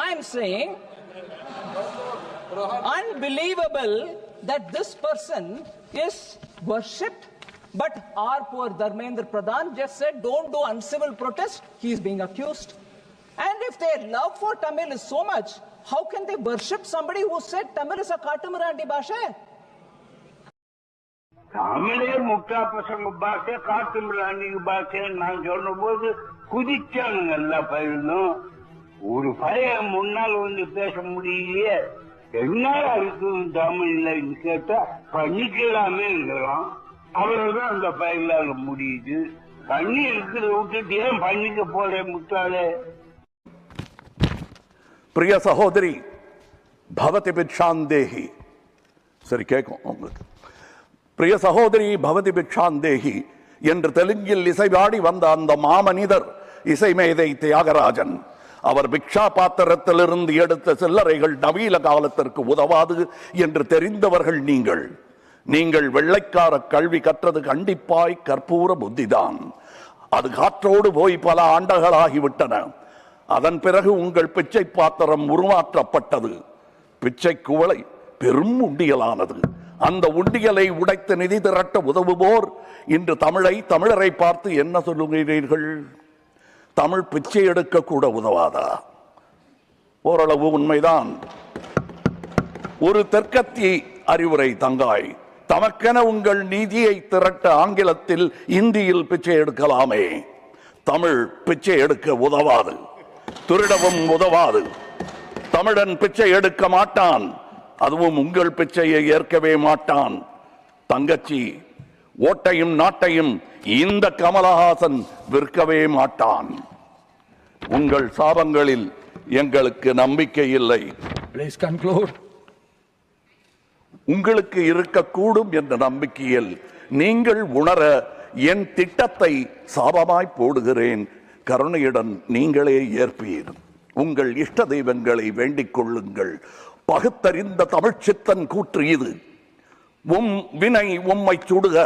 I'm saying unbelievable that this person is worshipped. But our poor Dharmendra Pradhan just said, don't do uncivil protest. He is being accused. And if their love for Tamil is so much, how can they worship somebody who said Tamil is a Katamarandi Bhasha? தமிழே முட்டா பசங்க பாஷை காட்டுமிராண்டி பாஷை நான் சொன்ன போது குதிச்சானுங்க எல்லா பயிலும். ஒரு பையன் முன்னால் வந்து பேச முடியலையே, என்ன இருக்கு தமிழ்ல கேட்டா பண்ணிக்கலாமே இருக்கலாம். அவ்வளவுதான் அந்த பயிலால முடியுது. பண்ணி இருக்கிறத விட்டுட்டு ஏன் பண்ணிக்க போல முட்டாளே. பிரிய சகோதரி பவதி பிக்ஷாந்தேஹி, சரி கேட்கும் உங்களுக்கு. பிரிய சகோதரி பவதி பிக்ஷாந்தேஹி என்று தெலுங்கில் இசைவாடி வந்த அந்த மாமனிதர் இசைமேதை தியாகராஜன். அவர் பிக்ஷா பாத்திரத்திலிருந்து எடுத்த சில்லறைகள் நவீன காலத்திற்கு உதவாது என்று தெரிந்தவர்கள் நீங்கள். நீங்கள் வெள்ளைக்கார கல்வி கற்றது கண்டிப்பாய் கற்பூர புத்திதான். அது காற்றோடு போய் பல ஆண்டுகளாகிவிட்டன. அதன் பிறகு உங்கள் பிச்சை பாத்திரம் உருமாற்றப்பட்டது. பிச்சை குவளை பெரும் உண்டியலானது. அந்த உண்டியலை உடைத்து நிதி திரட்ட உதவுவோர் இன்று தமிழரை பார்த்து என்ன சொல்லுகிறீர்கள்? தமிழ் பிச்சை எடுக்க கூட உதவாதா? ஓரளவு உண்மைதான். ஒரு தெற்கத்தி அறிவுரை தங்காய், தமக்கென உங்கள் நிதியை திரட்ட ஆங்கிலத்தில் இந்தியில் பிச்சை எடுக்கலாமே. தமிழ் பிச்சை எடுக்க உதவாது, திருடவும் உதவாது. தமிழன் பிச்சை எடுக்க மாட்டான், அதுவும் உங்கள் பிச்சையை ஏற்கவே மாட்டான். தங்கச்சி, ஓட்டையும் நாட்டையும் இந்த கமலஹாசன் விற்கவே மாட்டான். உங்கள் சாபங்களில் எங்களுக்கு நம்பிக்கை இல்லை. Please conclude. உங்களுக்கு இருக்கக்கூடும் என்ற நம்பிக்கையில் நீங்கள் உணர என் திட்டத்தை சாபமாய் போடுகிறேன். கருணையுடன் நீங்களே ஏற்பீர். உங்கள் இஷ்ட தெய்வங்களை வேண்டிக் கொள்ளுங்கள். பகுத்தறிந்த தமிழ்ச்சித்தன் கூற்று இது. வினை உம்மை சுடுக,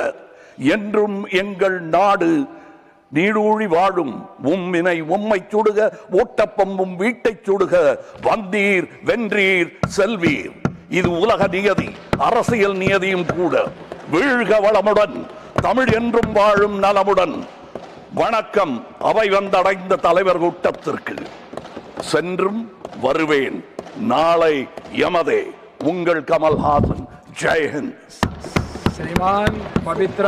என்றும் எங்கள் நாடு நீடூழி வாழும். வினை உம்மை சுடுக, ஓட்டப்பம்பும் வீட்டை சுடுக. வந்தீர் வென்றீர் செல்வீர். இது உலக நியதி, அரசியல் நியதியும் கூட. வீழ்க வளமுடன், தமிழ் என்றும் வாழும் நலமுடன். வணக்கம் அவை வந்தடைந்த தலைவர் கூட்டத்திற்கு. சென்றும் வருவேன், நாளை யமதே. உங்கள் கமல்ஹாசன். ஜெய் ஹிந்த். श्रीमान पवित्र